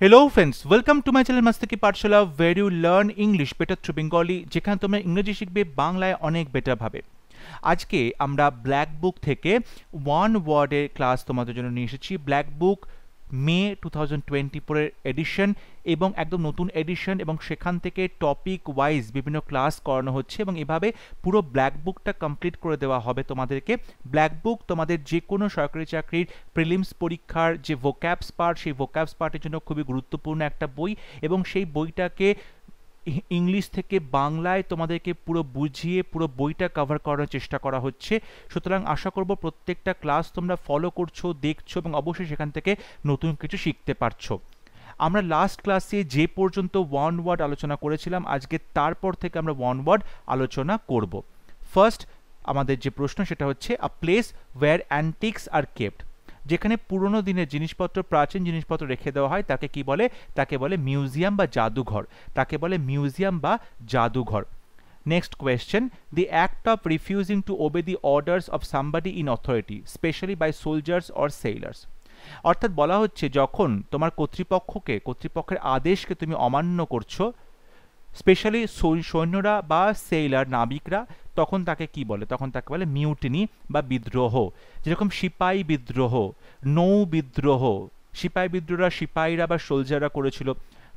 Hello friends, welcome to my channel Mastaki Pathshala where you learn English better through Bengali যেখানে তোমরা ইংরেজি শিখবে বাংলায় অনেক বেটার ভাবে। আজকে আমরা ব্ল্যাক বুক থেকে ওয়ান ওয়ার্ডের ক্লাস তোমাদের জন্য নিয়ে এসেছি। ব্ল্যাক বুক মে 2024 এর এডিশন এবং একদম নতুন এডিশন, এবং সেখান থেকে টপিক ওয়াইজ বিভিন্ন ক্লাস করানো হচ্ছে এবং এভাবে পুরো ব্ল্যাক বুকটা কমপ্লিট করে দেওয়া হবে তোমাদেরকে। ব্ল্যাক বুক তোমাদের যে কোনো সরকারি চাকরির প্রিলিমস পরীক্ষার যে ভোক্যাবস পার্ট, সেই ভোক্যাবস পার্টের জন্য খুবই গুরুত্বপূর্ণ একটা বই, এবং সেই বইটাকে ইংলিশ থেকে বাংলায় তোমাদেরকে পুরো বুঝিয়ে পুরো বইটা কভার করার চেষ্টা করা হচ্ছে। সুতরাং আশা করব প্রত্যেকটা ক্লাস তোমরা ফলো করছো, দেখছো এবং অবশ্যই সেখান থেকে নতুন কিছু শিখতে পারছো। আমরা লাস্ট ক্লাসে যে পর্যন্ত ওয়ান ওয়ার্ড আলোচনা করেছিলাম, আজকে তারপর থেকে আমরা ওয়ান ওয়ার্ড আলোচনা করব। ফার্স্ট আমাদের যে প্রশ্ন সেটা হচ্ছে a place where antiques are kept. যেখানে পুরনো দিনের জিনিসপত্র, প্রাচীন জিনিসপত্র রেখে দেওয়া হয় তাকে কি বলে? তাকে বলে মিউজিয়াম বা জাদুঘর। তাকে বলে মিউজিয়াম বা জাদুঘর। Next question, the act of refusing to obey the orders of somebody in authority specially by soldiers or sailors. অর্থাৎ বলা হচ্ছে যখন তোমার কর্তৃপক্ষের আদেশকে তুমি অমান্য করছো, স্পেশালি সৈন্যরা বা সেইলার নাবিকরা, তখন তাকে কি বলে? তখন তাকে বলে মিউটিনি বা বিদ্রোহ। যেরকম সিপাহী বিদ্রোহ, নৌ বিদ্রোহ, সিপাহী বিদ্রোহরা সিপাহীরা বা সোলজাররা করেছিল,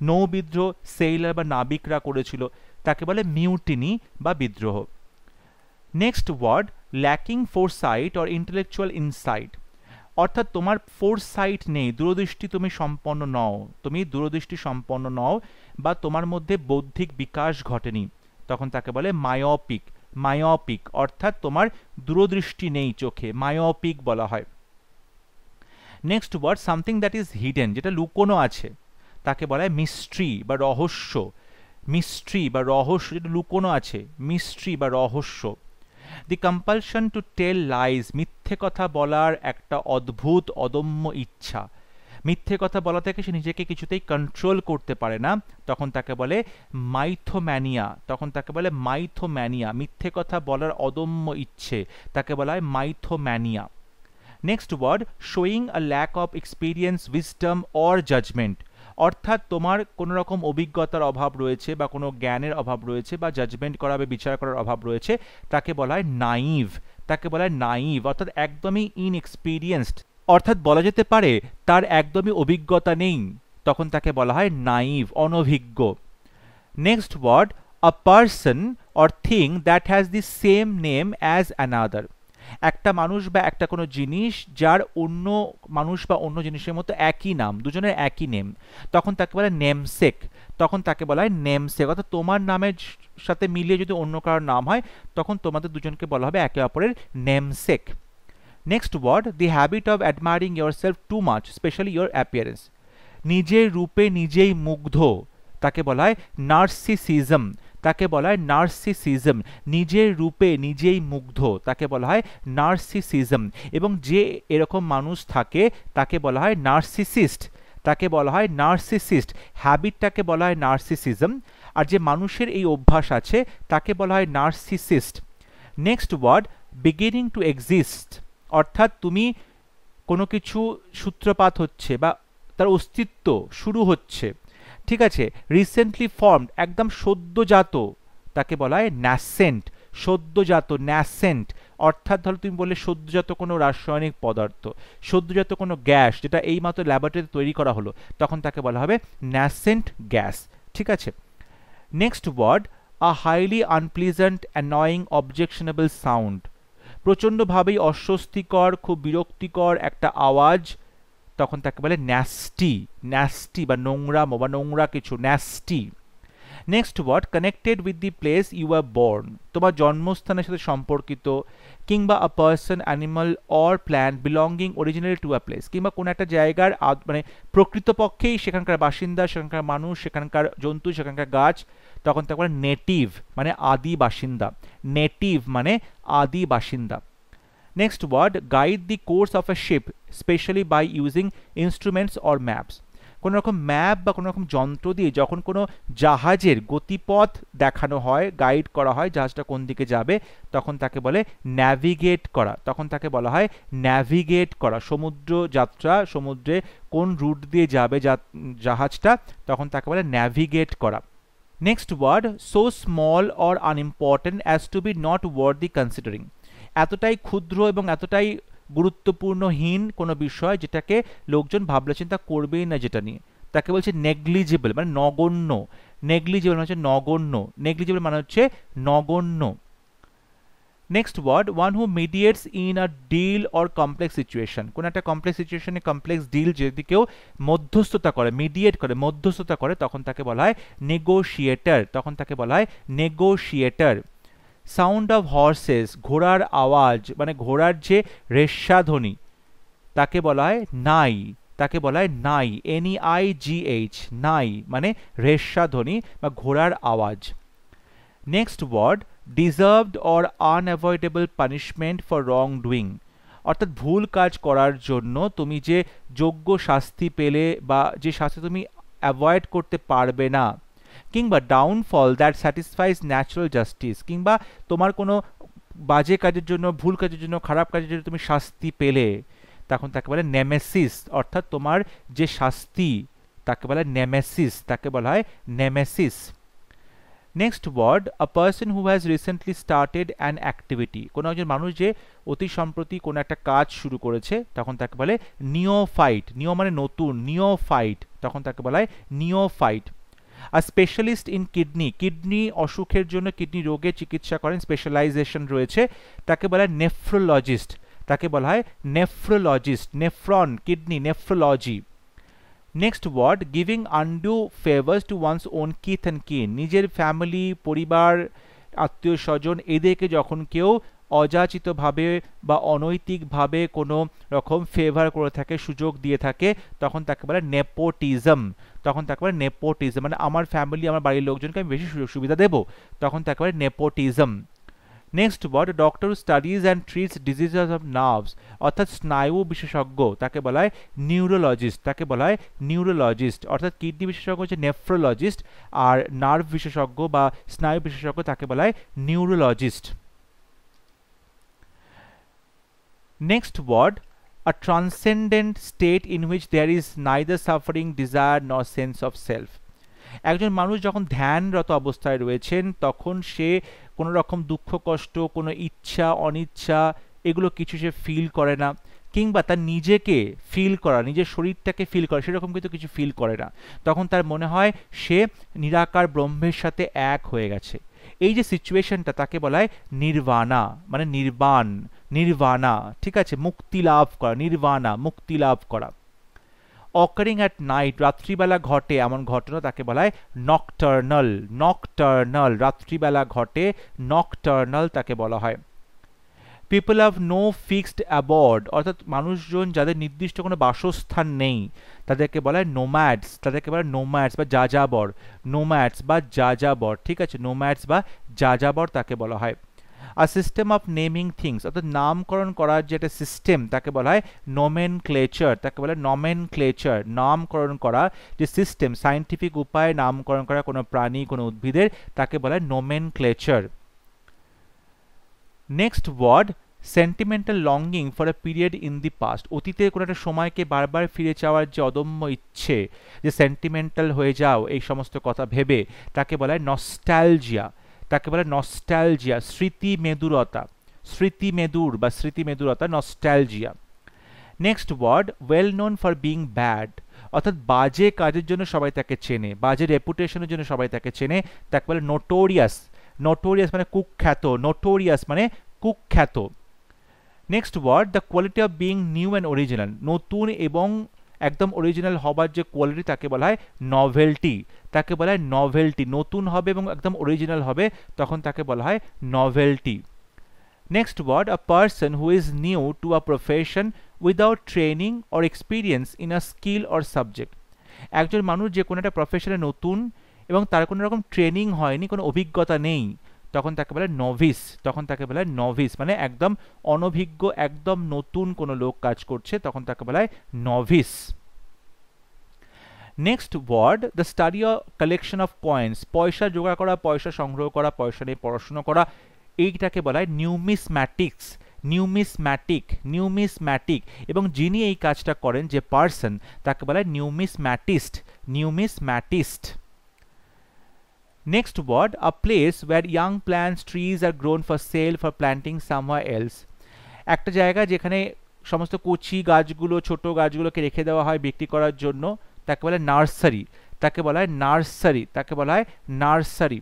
নৌ বিদ্রোহ সেইলার বা নাবিকরা করেছিল, তাকে বলে মিউটিনি বা বিদ্রোহ। Next word, lacking foresight or intellectual insight. অর্থাৎ তোমার ফোরসাইট নেই, দূরদৃষ্টি তুমি সম্পন্ন নও, তুমি দূরদৃষ্টি সম্পন্ন নও বা তোমার মধ্যে বৌদ্ধিক বিকাশ ঘটেনি, তখন তাকে বলে মায়োপিক। মায়োপিক অর্থাৎ তোমার দূরদৃষ্টি নেই চোখে, মায়োপিক বলা হয়। Next word, something that is hidden, যেটা লুকোনো আছে, তাকে বলা হয় মিস্ট্রি বা রহস্য। মিস্ট্রি বা রহস্য, যেটা লুকোনো আছে, মিস্ট্রি বা রহস্য। দি কম্পালশন টু টেল লাইজ, মিথ্যে কথা বলার একটা অদ্ভুত অদম্য ইচ্ছা। মিথ্যে কথা বলা থেকে সে নিজেকে কিছুতেই কন্ট্রোল করতে পারে না, তখন তাকে বলে মাইথোম্যানিয়া। তখন তাকে বলে মাইথোম্যানিয়া, মিথ্যে কথা বলার অদম্য ইচ্ছে, তাকে বলা হয় mythomania. Next word, showing a lack of experience, wisdom or judgement. অর্থাৎ তোমার কোনো রকম অভিজ্ঞতার অভাব রয়েছে বা কোনো জ্ঞানের অভাব রয়েছে বা জাজমেন্ট করা বা বিচার করার অভাব রয়েছে, তাকে বলা হয় নাইভ। তাকে বলা হয় নাইভ, অর্থাৎ একদমই ইনএক্সপিরিয়েন্সড, অর্থাৎ বলা যেতে পারে তার একদমই অভিজ্ঞতা নেই, তখন তাকে বলা হয় নাইভ, অনভিজ্ঞ। Next word, a person or thing that has the same name as another. একটা মানুষ বা একটা কোনো জিনিস যার অন্য মানুষ বা অন্য জিনিসের মতো একই নাম, দুজনের একই নেম, তখন তাকে বলা হয় নেমসেক। তখন তাকে বলা হয় নেমসেক, অর্থাৎ তোমার নামের সাথে মিলিয়ে যদি অন্য কারোর নাম হয়, তখন তোমাদের দুজনকে বলা হবে একে অপরের namesake. Next word, the habit of admiring yourself too much, especially your appearance. নিজের রূপে নিজেই মুগ্ধ, তাকে বলা হয় নার্সিসিজম। তাকে বলা হয় নার্সিসিজম, নিজের রূপে নিজেই মুগ্ধ, তাকে বলা হয় নার্সিসিজম। এবং যে এরকম মানুষ থাকে তাকে বলা হয় নার্সিসিস্ট, তাকে বলা হয় নার্সিসিস্ট। হ্যাবিটটাকে বলা হয় নার্সিসিজম, আর যে মানুষের এই অভ্যাস আছে তাকে বলা হয় narcissist. Next word, beginning to exist. অর্থাৎ তুমি কোনো কিছু সূত্রপাত হচ্ছে বা তার অস্তিত্ব শুরু হচ্ছে, ঠিক আছে, রিসেন্টলি ফর্মড, একদম সদ্যজাত, তাকে বলা হয় ন্যাসেন্ট। সদ্যজাত, ন্যাসেন্ট, অর্থাৎ ধরো তুমি বললে সদ্যজাত কোনো রাসায়নিক পদার্থ, সদ্যজাত কোনো গ্যাস যেটা এইমাত্র ল্যাবরেটরিতে তৈরি করা হলো, তখন তাকে বলা হবে ন্যাসেন্ট গ্যাস, ঠিক আছে। Next word, a highly unpleasant, annoying, objectionable sound. প্রচণ্ডভাবেই অস্বস্তিকর, খুব বিরক্তিকর একটা আওয়াজ, তখন তাকে বলে ন্যাস্টি। ন্যাস্টি বা নোংরা বা নোংরা কিছু, nasty. Next word, connected with the place you are born, তোমার জন্মস্থানের সাথে সম্পর্কিত, কিংবা a person, animal or plant belonging originally to a place, কিংবা কোনো একটা জায়গার মানে প্রকৃতপক্ষেই সেখানকার বাসিন্দা, সেখানকার মানুষ, সেখানকার জন্তু, সেখানকার গাছ, তখন তাকে বলে নেটিভ, মানে আদি বাসিন্দা। নেটিভ মানে আদি বাসিন্দা। Next word, guide the course of a ship especially by using instruments or maps. কোনো রকম ম্যাপ বা কোনো রকম যন্ত্র দিয়ে যখন কোনো জাহাজের গতিপথ দেখানো হয়, গাইড করা হয় জাহাজটা কোন দিকে যাবে, তখন তাকে বলে ন্যাভিগেট করা। তখন তাকে বলা হয় ন্যাভিগেট করা। সমুদ্র যাত্রা, সমুদ্রে কোন রুট দিয়ে যাবে জাহাজটা, তখন তাকে বলে ন্যাভিগেট করা। Next word, so small or unimportant as to be not worthy considering. এতটাই ক্ষুদ্র এবং এতটাই গুরুত্বপূর্ণহীন কোনো বিষয় যেটাকে লোকজন ভাবনা চিন্তা করবেই না, যেটা নিয়ে, তাকে বলছে নেগলিজিবল, মানে নগণ্য। নেগলিজিবল মানে হচ্ছে নগণ্য, নেগলিজিবল মানে হচ্ছে নগণ্য। Next word, one who mediates in a deal or complex situation. কোনো একটা কমপ্লেক্স সিচুয়েশনে, কমপ্লেক্স ডিল যদি কেউ মধ্যস্থতা করে, মিডিয়েট করে, মধ্যস্থতা করে, তখন তাকে বলা হয় নেগোশিয়েটর। তখন তাকে বলা হয় নেগোশিয়েটর। সাউন্ড অফ হর্সেস, ঘোড়ার আওয়াজ, মানে ঘোড়ার যে রেশাধ্বনি, তাকে বলা হয় নাই। তাকে বলা হয় নাই, NEIGH, নাই মানে রেশাধ্বনি বা ঘোড়ার আওয়াজ। Next word, deserved or unavoidable punishment for wrongdoing. অর্থাৎ ভুল কাজ করার জন্য তুমি যে যোগ্য শাস্তি পেলে বা যে শাস্তি তুমি অ্যাভয়েড করতে পারবে না, কিংবা ডাউনফল দ্যাট স্যাটিসফাইজ ন্যাচারাল জাস্টিস, কিংবা তোমার কোনো বাজে কাজের জন্য, ভুল কাজের জন্য, খারাপ কাজের জন্য তুমি শাস্তি পেলে, তখন তাকে বলে নেমেসিস। অর্থাৎ তোমার যে শাস্তি, তাকে বলা হয় নেমেসিস, তাকে বলা হয় nemesis. Next word, a person who has recently started an activity. কোনো একজন মানুষ যে অতি সম্প্রতি কোনো একটা কাজ শুরু করেছে, তখন তাকে বলে নিওফাইট। নিও মানে নতুন, নিওফাইট, তখন তাকে বলা হয় নিওফাইট। আর স্পেশালিস্ট ইন কিডনি, কিডনি অসুখের জন্য, কিডনি রোগের চিকিৎসা করেন, স্পেশালাইজেশন রয়েছে, তাকে বলা হয় নেফ্রোলজিস্ট। তাকে বলা হয় nephrologist. Nephron, kidney, nephrology. Next word, giving undue favours to one's own kith and kin. নিজের ফ্যামিলি, পরিবার, আত্মীয় স্বজন, এদেরকে যখন কেউ অযাচিতভাবে বা অনৈতিকভাবে কোনো রকম ফেভার করে থাকে, সুযোগ দিয়ে থাকে, তখন তাকে বলে নেপোটিজম। তখন তাকে বলে নেপোটিজম, মানে আমার ফ্যামিলি, আমার বাড়ির লোকজনকে আমি বেশি সুযোগ সুবিধা দেবো, তখন তাকে বলে nepotism. Next word, doctor studies and treats diseases of nerves. অর্থাৎ স্নায়ু বিশেষজ্ঞ, তাকে বলা হয় নিউরোলজিস্ট। তাকে বলা হয় নিউরোলজিস্ট। অর্থাৎ কিডনি বিশেষজ্ঞ হচ্ছে নেফ্রোলজিস্ট, আর নার্ভ বিশেষজ্ঞ বা স্নায়ু বিশেষজ্ঞ তাকে বলা হয় neurologist. Next word, a transcendent state in which there is neither suffering, desire nor sense of self. একজন মানুষ যখন ধ্যানরত অবস্থায় রয়েছেন, তখন সে কোনো রকম দুঃখ কষ্ট, কোনো ইচ্ছা অনিচ্ছা, এগুলো কিছু সে ফিল করে না, কিংবা তার নিজেকে ফিল করা, নিজের শরীরটাকে ফিল করা, সেরকম কিন্তু কিছু ফিল করে না। তখন তার মনে হয় সে নিরাকার ব্রহ্মের সাথে এক হয়ে গেছে। এই যে সিচুয়েশনটা, তাকে বলা হয় নির্বাণা, মানে নির্বাণ, নির্বাণা, ঠিক আছে, মুক্তি লাভ করা, নির্বাণা, মুক্তি লাভ করা। অকারিং অ্যাট নাইট, রাত্রিবেলা ঘটে এমন ঘটনা, তাকে বলা হয় নকটার্নাল। নকটার্নাল, রাত্রিবেলা ঘটে, নকটার্নাল তাকে বলা হয়। People have no fixed abode, অর্থাৎ মানুষজন যাদের নির্দিষ্ট কোনো বাসস্থান নেই, তাদেরকে বলা হয় নোম্যাডস। তাদেরকে বলা হয় নোম্যাডস বা যাযাবর, নোম্যাডস বা যাযাবর, ঠিক আছে, নোম্যাডস বা যাযাবর তাকে বলা হয়। আর সিস্টেম অফ নেমিং থিংস, অর্থাৎ নামকরণ করার যে একটা সিস্টেম, তাকে বলা হয় নোমেনক্লেচার। তাকে বলা হয় নোমেনক্লেচার, নামকরণ করা যে সিস্টেম, সায়েন্টিফিক উপায়ে নামকরণ করা কোনো প্রাণী, কোনো উদ্ভিদের, তাকে বলা হয় nomenclature. Next word, sentimental longing for a period in the past. অতীতের কোনো একটা সময়কে বারবার ফিরে যাওয়ার যে অদম্য ইচ্ছে, যে সেন্টিমেন্টাল হয়ে যাও এই সমস্ত কথা ভেবে, তাকে বলা হয় নস্টালজিয়া। তাকে বলে নস্টালজিয়া, স্মৃতি মেদুরতা, স্মৃতি মেদুর বা স্মৃতি মেদুরতা, nostalgia. Next word, well known for being bad, অর্থাৎ বাজে কাজের জন্য সবাই তাকে চেনে, বাজে রেপুটেশনের জন্য সবাই তাকে চেনে, তাকে বলে নোটোরিয়াস। নোটোরিয়াস মানে কুখ্যাত, নোটোরিয়াস মানে কুখ্যাত। Next word, the quality of being new and original, নতুন এবং একদম অরিজিনাল হবার যে কোয়ালিটি, তাকে বলা হয় নভেলটি। তাকে বলা হয় নভেলটি, নতুন হবে এবং একদম অরিজিনাল হবে, তখন তাকে বলা হয় novelty. Next word, a person who is new to a profession without training or experience in a skill or subject. একজন মানুষ যে কোনো একটা প্রফেশনে নতুন এবং তার কোনো রকম ট্রেনিং হয়নি, কোনো অভিজ্ঞতা নেই, তখন তাকে বলে নভিস। তখন তাকে বলা হয় নভিস, মানে একদম অনভিজ্ঞ, একদম নতুন কোনো লোক কাজ করছে, তখন তাকে বলা হয় novice. Next word, the study of collection of coins, পয়সা জোগাড় করা, পয়সা সংগ্রহ করা, পয়সা নিয়ে পড়াশোনা করা, এইটাকে বলা হয় নিউমিসম্যাটিক্স। নিউমিসম্যাটিক এবং যিনি এই কাজটা করেন, যে পার্সন, তাকে বলা হয় numismatist. Next word, a place where young plants trees are grown for sale for planting somewhere else. একটা জায়গা যেখানে সমস্ত কচি গাছগুলো, ছোট গাছগুলোকে রেখে দেওয়া হয় বিক্রি করার জন্য, তাকে বলা হয় nursery.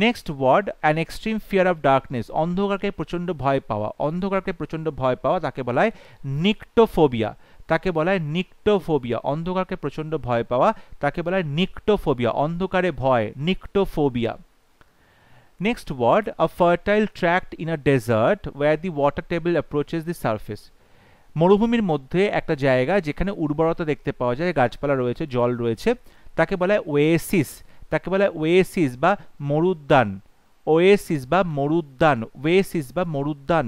Next word, an extreme fear of darkness, অন্ধকারকে প্রচণ্ড ভয় পাওয়া, তাকে বলা হয় নিক্টোফোবিয়া। অন্ধকারকে প্রচণ্ড ভয় পাওয়া, তাকে বলা হয় নিক্টোফোবিয়া, অন্ধকারে ভয়, nyctophobia. Next word, a fertile tract in a desert where the water table approaches the surface. মরুভূমির মধ্যে একটা জায়গা যেখানে উর্বরতা দেখতে পাওয়া যায়, গাছপালা রয়েছে, জল রয়েছে, তাকে বলা হয় ওয়েসিস বা মরুদ্যান।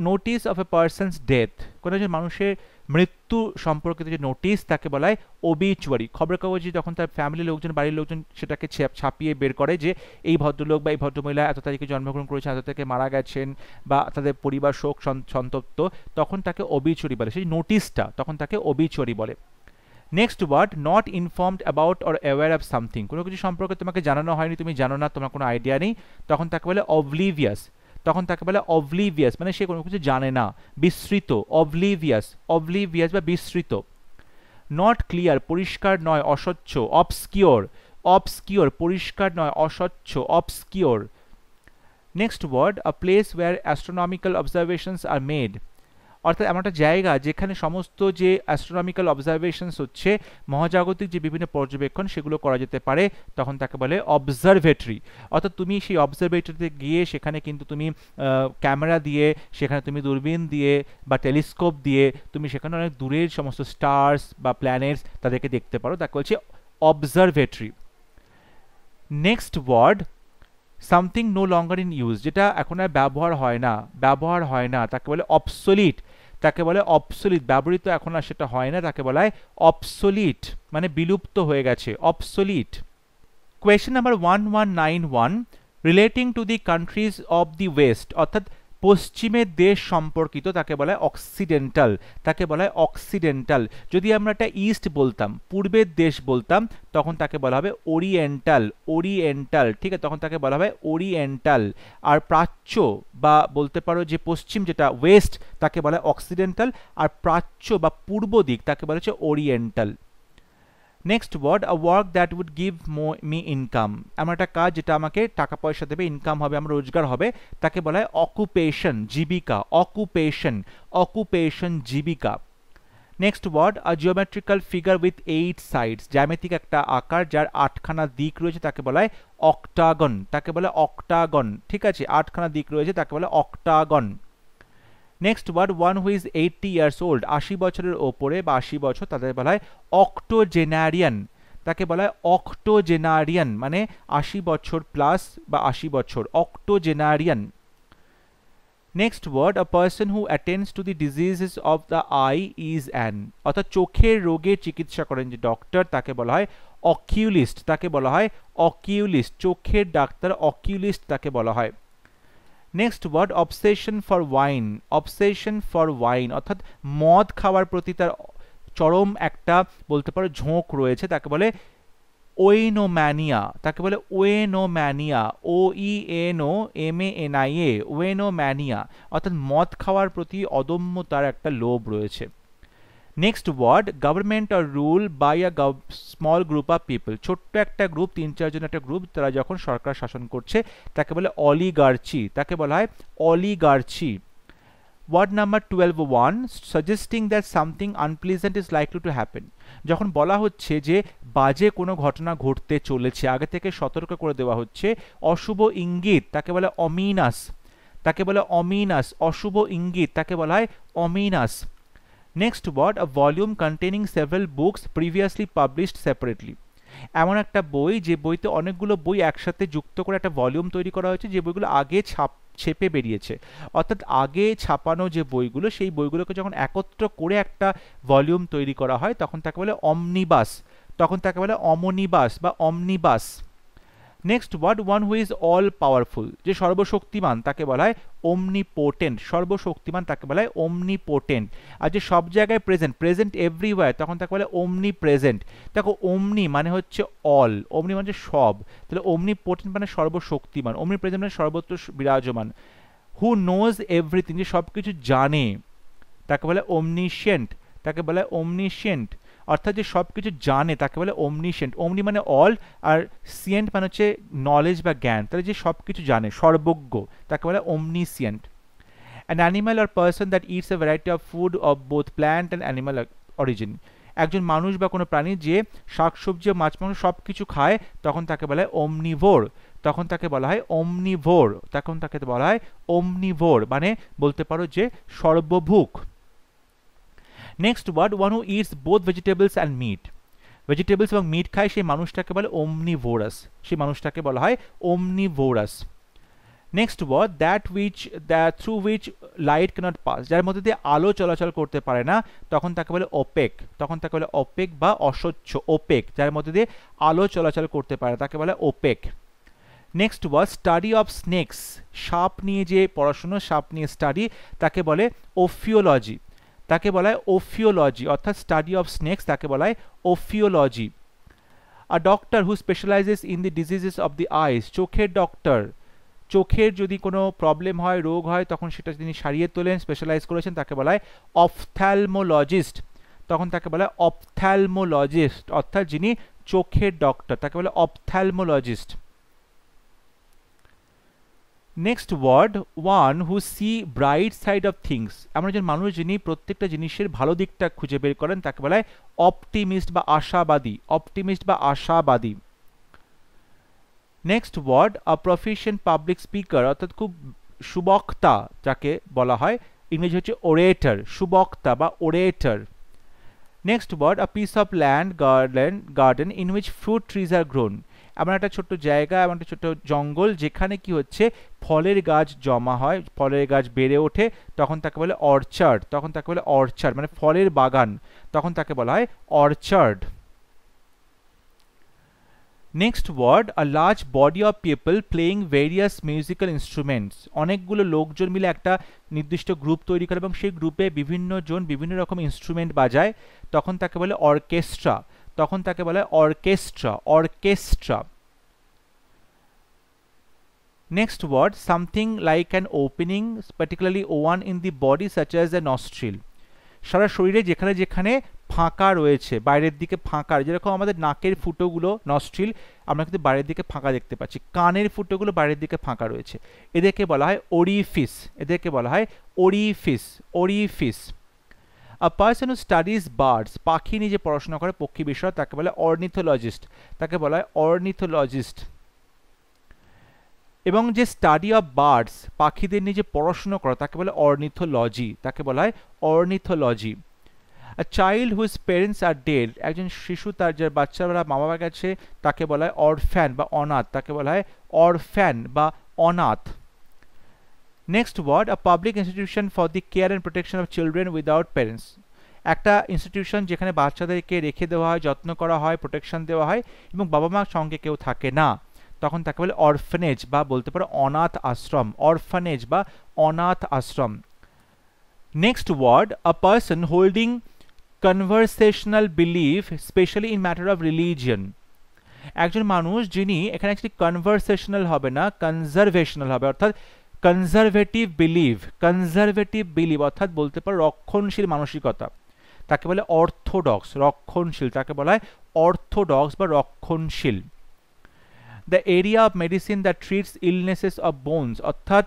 Notice of a person's death, কোনো একজন মানুষের মৃত্যু সম্পর্কিত যে নোটিশ, তাকে বলা হয় ওবিচুয়ারি। খবরের কাগজে যখন তার ফ্যামিলির লোকজন, বাড়ির লোকজন সেটাকে ছাপিয়ে বের করে যে এই ভদ্রলোক বা এই ভদ্রমহিলা এত তারিখে জন্মগ্রহণ করেছেন, এত তারিখে মারা গেছেন, বা তাদের পরিবার শোক সন্তপ্ত, তখন তাকে ওবিচুয়ারি বলে, সেই নোটিশটা, তখন তাকে ওবিচুয়ারি বলে। Next word, not informed about or aware of something, কোনো কিছু সম্পর্কে তোমাকে জানানো হয়নি, তুমি জানো না, তোমার কোনো আইডিয়া নেই, তখন তাকে বলে অবলিভিয়াস। মানে সে কোনো কিছু জানে না, বিস্মৃত, অবলিভিয়াস বা বিস্মৃত। নট ক্লিয়ার, পরিষ্কার নয়, অস্বচ্ছ, অবস্কিওর, পরিষ্কার নয়, অস্বচ্ছ, obscure. Next word, a place where astronomical observations are made, অর্থাৎ এমন একটা জায়গা যেখানে সমস্ত যে অ্যাস্ট্রোনমিক্যাল অবজারভেশনস হচ্ছে, মহাজাগতিক যে বিভিন্ন পর্যবেক্ষণ, সেগুলো করা যেতে পারে, তখন তাকে বলে অবজারভেটরি। অর্থাৎ তুমি সেই অবজারভেটরিতে গিয়ে সেখানে কিন্তু তুমি ক্যামেরা দিয়ে, সেখানে তুমি দূরবীন দিয়ে বা টেলিস্কোপ দিয়ে তুমি সেখানে অনেক দূরের সমস্ত স্টার্স বা প্ল্যানেটস তাদেরকে দেখতে পারো, তাকে বলছে observatory. Next word, something no longer in use, যেটা এখন আর ব্যবহার হয় না, তাকে বলে অবসোলিট। ব্যবহৃত এখন আর সেটা হয় না, তাকে বলা হয় অবসোলিট, মানে বিলুপ্ত হয়ে গেছে, obsolete. Question number 1191, relating to the country's of the West, অর্থাৎ পশ্চিমের দেশ সম্পর্কিত, তাকে বলা হয় অক্সিডেন্টাল। যদি আমরা একটা ইস্ট বলতাম, পূর্বের দেশ বলতাম, তখন তাকে বলা হবে ওরিয়েন্টাল, ঠিক আছে, তখন তাকে বলা হবে ওরিয়েন্টাল। আর প্রাচ্য বা বলতে পারো যে পশ্চিম, যেটা ওয়েস্ট, তাকে বলা হয় অক্সিডেন্টাল, আর প্রাচ্য বা পূর্ব দিক, তাকে বলা হচ্ছে oriental. Next word, a work that would give me income, এমন একটা কাজ যেটা আমাকে টাকা পয়সা দেবে, ইনকাম হবে, আমার রোজগার হবে, তাকে বলা হয় অকুপেশন, জীবিকা। Next word, a geometrical figure with 8 sides, জ্যামিতিক একটা আকার যার 8খানা দিক রয়েছে, তাকে বলা হয় অক্টাগন, ঠিক আছে, 8খানা দিক রয়েছে, তাকে বলা হয় octagon. Next word, one who is 80 years old, 80 বছরের ওপরে বা 80 বছর, তাদের বলা হয় অক্টোজেনারিয়ান, মানে 80 বছর প্লাস বা 80 বছর, octogenarian. Next word, a person who attends to the diseases of the eye is an, অর্থাৎ চোখের রোগের চিকিৎসা করেন যে ডক্টর, তাকে বলা হয় অকিউলিস্ট, চোখের ডাক্তার, অকিউলিস্ট তাকে বলা হয়। Next word, obsession for wine, অর্থাৎ মদ খাওয়ার প্রতি তার চরম একটা বলতে পারো ঝোঁক রয়েছে, তাকে বলে ওয়েনোম্যানিয়া, OENOMANIA, ওয়েনোম্যানিয়া, অর্থাৎ মদ খাওয়ার প্রতি অদম্য তার একটা লোভ রয়েছে। Next word, government are rule by a small group of people, ছোট্ট একটা গ্রুপ, 3-4 জন একটা গ্রুপ, তারা যখন সরকার শাসন করছে, তাকে বলে oligarchy. Word number 12.1, suggesting that something unpleasant is likely to happen, যখন বলা হচ্ছে যে বাজে কোনো ঘটনা ঘটতে চলেছে, আগে থেকে সতর্ক করে দেওয়া হচ্ছে, অশুভ ইঙ্গিত, তাকে বলে অমিনাস, অশুভ ইঙ্গিত, তাকে বলা হয় ominous. Next word, a volume containing several books previously published separately, এমন একটা বই যে বইতে অনেকগুলো বই একসাথে যুক্ত করে একটা ভলিউম তৈরি করা হয়েছে, যে বইগুলো আগে ছেপে বেরিয়েছে। অর্থাৎ আগে ছাপানো যে বইগুলো সেই বইগুলোকে যখন একত্র করে একটা ভলিউম তৈরি করা হয় তখন তাকে বলে অমনিবাস, তখন তাকে বলে অমনিবাস বা omnibus. Next word, one who is all powerful, যে সর্বশক্তিমান তাকে বলা হয় omnipotent, সর্বশক্তিমান তাকে বলা হয় omnipotent। আর যে সব জায়গায় প্রেজেন্ট, প্রেজেন্ট এভরিওয়্যার, তখন তাকে বলে omnipresent। দেখো omni মানে হচ্ছে অল, omni মানে সব, তাহলে omnipotent মানে সর্বশক্তিমান, omnipresent মানে সর্বত্র বিরাজমান। হু নোজ এভরিথিং, যে সব কিছু জানে তাকে বলে omniscient, তাকে বলে omniscient, অর্থাৎ যে সব কিছু জানে তাকে বলে omniscient। omni মানে অল, আর সিয়েন্ট মানে হচ্ছে নলেজ বা জ্ঞান, তাহলে যে সব কিছু জানে, সর্বজ্ঞ, তাকে বলে omniscient। An animal or person that eats a variety of food of both plant and animal origin, একজন মানুষ বা কোনো প্রাণী যে শাকসবজি ও মাছ মাংস সব কিছু খায় তখন তাকে বলা হয় omnivore, তখন তাকে বলা হয় omnivore, তখন তাকে বলা হয় omnivore, মানে বলতে পারো যে সর্বভুক। Next word, one who eats both vegetables and meat, vegetables এবং মিট খায় সেই মানুষটাকে বলে omnivorous, সেই মানুষটাকে বলা হয় omnivorous। Next word, that through which light cannot pass, যার মধ্যে দিয়ে আলো চলাচল করতে পারে না তখন তাকে বলে ওপেক, তখন তাকে বলে ওপেক বা অস্বচ্ছ, ওপেক, যার মধ্যে দিয়ে আলো চলাচল করতে পারে তাকে বলে opaque. Next word, study of snakes, সাপ নিয়ে যে পড়াশুনো, সাপ নিয়ে স্টাডি, তাকে বলে ওফিওলজি, তাকে বলা হয় ওফিওলজি, অর্থাৎ স্টাডি অফ স্নেকস তাকে বলা হয় ophiology. A doctor who specialises in the diseases of the eyes, চোখের ডক্টর, চোখের যদি কোনো প্রবলেম হয়, রোগ হয়, তখন সেটা তিনি সারিয়ে তোলেন, স্পেশালাইজ করেছেন, তাকে বলা হয় অপথ্যালমোলজিস্ট, তখন তাকে বলা হয় অপথ্যালমোলজিস্ট, অর্থাৎ যিনি চোখের ডক্টর তাকে বলে ophthalmologist. Next word, one who see bright side of things, এমন একজন মানুষ যিনি প্রত্যেকটা জিনিসের ভালো দিকটা খুঁজে বের করেন তাকে বলা হয় অপটিমিস্ট বা আশাবাদী, অপটিমিস্ট বা আশাবাদী। নেক্সট ওয়ার্ড, আ প্রফিশিয়েন্ট পাবলিক স্পিকার, অর্থাৎ খুব সুবক্তা যাকে বলা হয়, ইংরেজি হচ্ছে ওরেটর, সুবক্তা বা orator. Next word, a piece of land garden in which fruit trees are grown, এমন একটা ছোট্ট জায়গা, এমন একটা ছোট্ট জঙ্গল যেখানে কি হচ্ছে ফলের গাছ জমা হয়, ফলের গাছ বেড়ে ওঠে, তখন তাকে বলে অর্চার্ড, তখন তাকে বলে অর্চার্ড মানে ফলের বাগান, তখন তাকে বলা হয় orchard. Next word, a large body of people playing various musical instruments, অনেকগুলো লোকজন মিলে একটা নির্দিষ্ট গ্রুপ তৈরি করে এবং সেই গ্রুপে বিভিন্ন জন বিভিন্ন রকম ইনস্ট্রুমেন্ট বাজায়, তখন তাকে বলে অর্কেস্ট্রা, তখন তাকে বলে orchestra, orchestra. Next word, something like an opening particularly one in the body such as a nostril, সারা শরীরে যেখানে যেখানে ফাঁকা রয়েছে, বাইরের দিকে ফাঁকা, যেরকম আমাদের নাকের ফুটোগুলো নস্ট্রিল, আমরা কিন্তু বাইরের দিকে ফাঁকা দেখতে পাচ্ছি, কানের ফুটোগুলো বাইরের দিকে ফাঁকা রয়েছে, এদেরকে বলা হয় ওরিফিস, এদেরকে বলা হয় orifice, orifice. A person who studies birds, পাখি নিয়ে যে পড়াশোনা করে, পক্ষী বিষয়, তাকে বলে অর্নিথোলজিস্ট, তাকে বলা হয় অর্নিথোলজিস্ট। এবং যে স্টাডি অফ বার্ডস, পাখিদের নিয়ে যে পড়াশুনো করা, তাকে বলে অর্নিথোলজি, তাকে বলা হয় ornithology. A child whose parents are dead, একজন শিশু তার যে বাচ্চারা মা বাবার কাছে, তাকে বলা হয় অরফ্যান বা অনাথ, তাকে বলা হয় অরফ্যান বা অনাথ। Next word, a public institution for the care and protection of children without parents, একটা ইনস্টিটিউশন যেখানে বাচ্চাদেরকে রেখে দেওয়া হয়, যত্ন করা হয়, প্রোটেকশন দেওয়া হয় এবং বাবা মার সঙ্গে কেউ থাকে না, তখন তাকে বলে অরফানেজ বা বলতে পারো অনাথ আশ্রম, অরফানেজ বা অনাথ আশ্রম। Next word, a person holding conversational believe specially in matter of religion, একজন মানুষ যিনি, এখানে অ্যাকচুয়ালি কনভারসেশনাল হবে না, কনজারভেশনাল হবে, অর্থাৎ কনজারভেটিভ বিলিভ অর্থাৎ বলতে পারো রক্ষণশীল মানসিকতা, তাকে বলে অর্থোডক্স, রক্ষণশীল, তাকে বলা হয় অর্থোডক্স বা রক্ষণশীল। The area of medicine that treats illnesses of bones, অর্থাৎ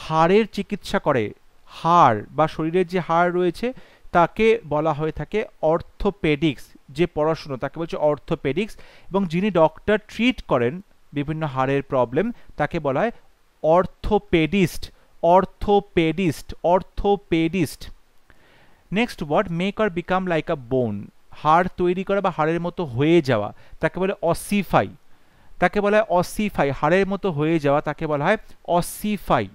হাড়ের চিকিৎসা করে, হাড় বা শরীরের যে হাড় রয়েছে তাকে বলা হয়ে থাকে অর্থোপেডিক্স, যে পড়াশুনো তাকে বলছে অর্থোপেডিক্স, এবং যিনি ডক্টর ট্রিট করেন বিভিন্ন হাড়ের প্রবলেম তাকে বলা হয় orthopaedist, orthopaedist, orthopaedist. Next word, make or become like a bone, হাড় তৈরি করা বা হাড়ের মতো হয়ে যাওয়া, তাকে বলে অসিফাই, তাকে বলা হয় অসিফাই, হাড়ের মতো হয়ে যাওয়া তাকে বলা হয় ossify.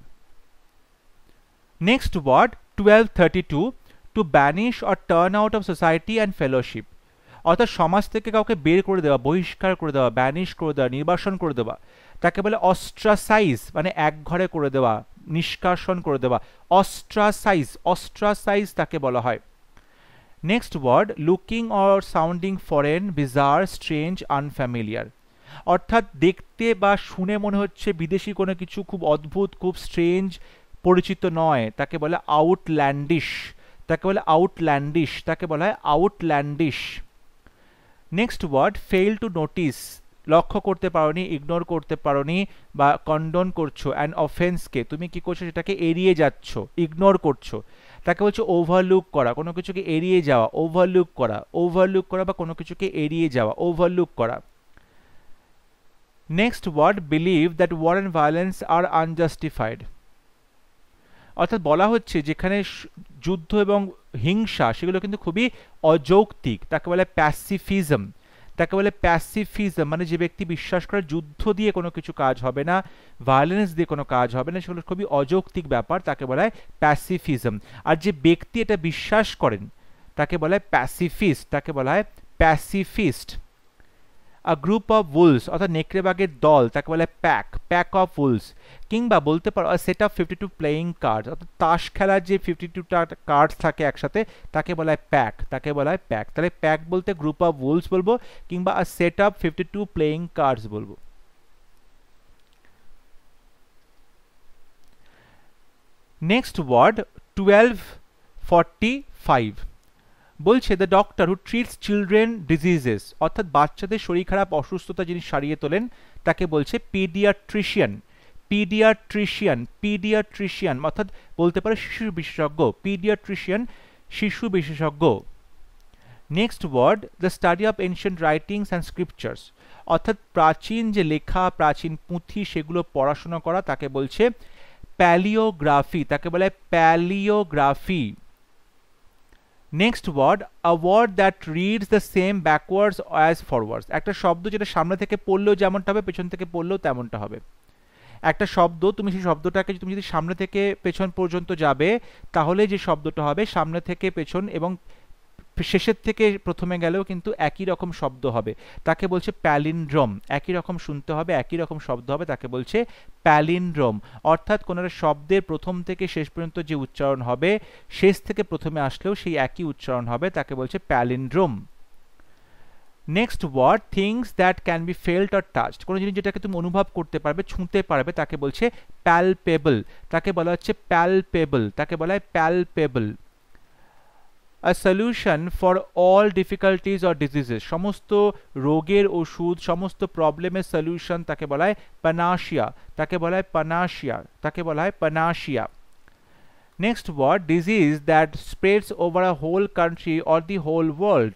Next word 1232, to banish or turn out of society and fellowship, অর্থাৎ সমাজ থেকে কাউকে বের করে দেওয়া, বহিষ্কার করে দেওয়া, ব্যানিশ করে দেওয়া, নির্বাসন করে দেওয়া, তাকে বলে অস্ট্রাসাইজ, মানে এক ঘরে করে দেওয়া, নিষ্কাশন করে দেওয়া, অস্ট্রাসাইজ, অস্ট্রাসাইজ তাকে বলা হয়। Next word looking or sounding foreign, bizarre, strange, unfamiliar, অর্থাৎ দেখতে বা শুনে মনে হচ্ছে বিদেশি কোনো কিছু, খুব অদ্ভুত, খুব স্ট্রেঞ্জ, পরিচিত নয়, তাকে বলে আউটল্যান্ডিশ, তাকে বলে আউটল্যান্ডিশ, তাকে বলা হয় outlandish. Next word fail to notice, লক্ষ্য করতে পারোনি, ইগনোর করতে পারোনি বা কন্ডোন করছো অ্যান অফেন্সকে, তুমি কি করছো সেটাকে এড়িয়ে যাচ্ছ, ইগনোর করছো, তাকে বলছে ওভারলুক করা, কোনো কিছুকে এড়িয়ে যাওয়া, ওভারলুক করা, ওভারলুক করা বা কোনো কিছুকে এড়িয়ে যাওয়া, ওভারলুক করা। Next word believe that war and violence are unjustified, অর্থাৎ বলা হচ্ছে যেখানে যুদ্ধ এবং হিংসা সেগুলো কিন্তু খুবই অযৌক্তিক, তাকে বলে প্যাসিফিজম, তাকে বলে প্যাসিফিজম, মানে যে ব্যক্তি বিশ্বাস করে যুদ্ধ দিয়ে কোনো কিছু কাজ হবে না, ভায়োলেন্স দিয়ে কোনো কাজ হবে না, সেগুলো খুবই অযৌক্তিক ব্যাপার, তাকে বলা হয় প্যাসিফিজম। আর যে ব্যক্তি এটা বিশ্বাস করেন তাকে বলা হয় প্যাসিফিস্ট, তাকে বলা হয় pacifist. A group of owls, অর্থাৎ নেকড়েবাগের দল, তাকে বলে প্যাক, প্যাক অফ উলস, কিংবা বলতে পারো সেট অফ 52 প্লেয়িং কার্ডস, অর্থাৎ তাস খেলার যে 52টা কার্ডস থাকে একসাথে তাকে বলা হয় প্যাক, তাকে বলা হয় প্যাক। তাহলে প্যাক বলতে গ্রুপ অফ উলস বলবো, কিংবা আ সেট অফ 52 প্লেয়িং কার্ডস বলবো। নেক্সট ওয়ার্ড 1245, বলছে the doctor who treats children diseases, অর্থাৎ বাচ্চাদের শরীর খারাপ, অসুস্থতা যিনি সারিয়ে তোলেন তাকে বলছে পিডিয়াট্রিশিয়ান, পিডিয়াট্রিশিয়ান, পিডিয়াট্রিশিয়ান, অর্থাৎ বলতে পারে শিশু বিশেষজ্ঞ, পিডিয়াট্রিশিয়ান, শিশু বিশেষজ্ঞ। Next word the study of ancient writings and scriptures, অর্থাৎ প্রাচীন যে লেখা, প্রাচীন পুঁথি সেগুলো পড়াশোনা করা, তাকে বলছে প্যালিওগ্রাফি, তাকে বলে palaeography. Next word a word that reads the same backwards as forwards, একটা শব্দ যেটা সামনে থেকে পড়লেও যেমনটা হবে পেছন থেকে পড়লেও তেমনটা হবে। একটা শব্দ, তুমি সেই শব্দটাকে তুমি যদি সামনে থেকে পেছন পর্যন্ত যাবে তাহলে যে শব্দটা হবে সামনে থেকে পেছন এবং শেষের থেকে প্রথমে গেলেও কিন্তু একই রকম শব্দ হবে, তাকে বলছে প্যালিন্ড্রোম, একই রকম শুনতে হবে, একই রকম শব্দ হবে, তাকে বলছে প্যালিন্ড্রোম। অর্থাৎ কোনো একটা শব্দের প্রথম থেকে শেষ পর্যন্ত যে উচ্চারণ হবে শেষ থেকে প্রথমে আসলেও সেই একই উচ্চারণ হবে, তাকে বলছে palindrome. Next word things that can be felt or touched, কোনো জিনিস যেটাকে তুমি অনুভব করতে পারবে, ছুঁতে পারবে, তাকে বলছে প্যালপেবল, তাকে বলা হচ্ছে প্যালপেবল, তাকে বলা হয় palpable. A solution for all difficulties or diseases, সমস্ত রোগের ওষুধ, সমস্ত প্রবলেমের সলিউশন, তাকে বলা হয় প্যানাশিয়া, তাকে বলা হয় প্যানাশিয়া, তাকে বলা হয় panacea. Next word disease that spreads over a whole country or the whole world,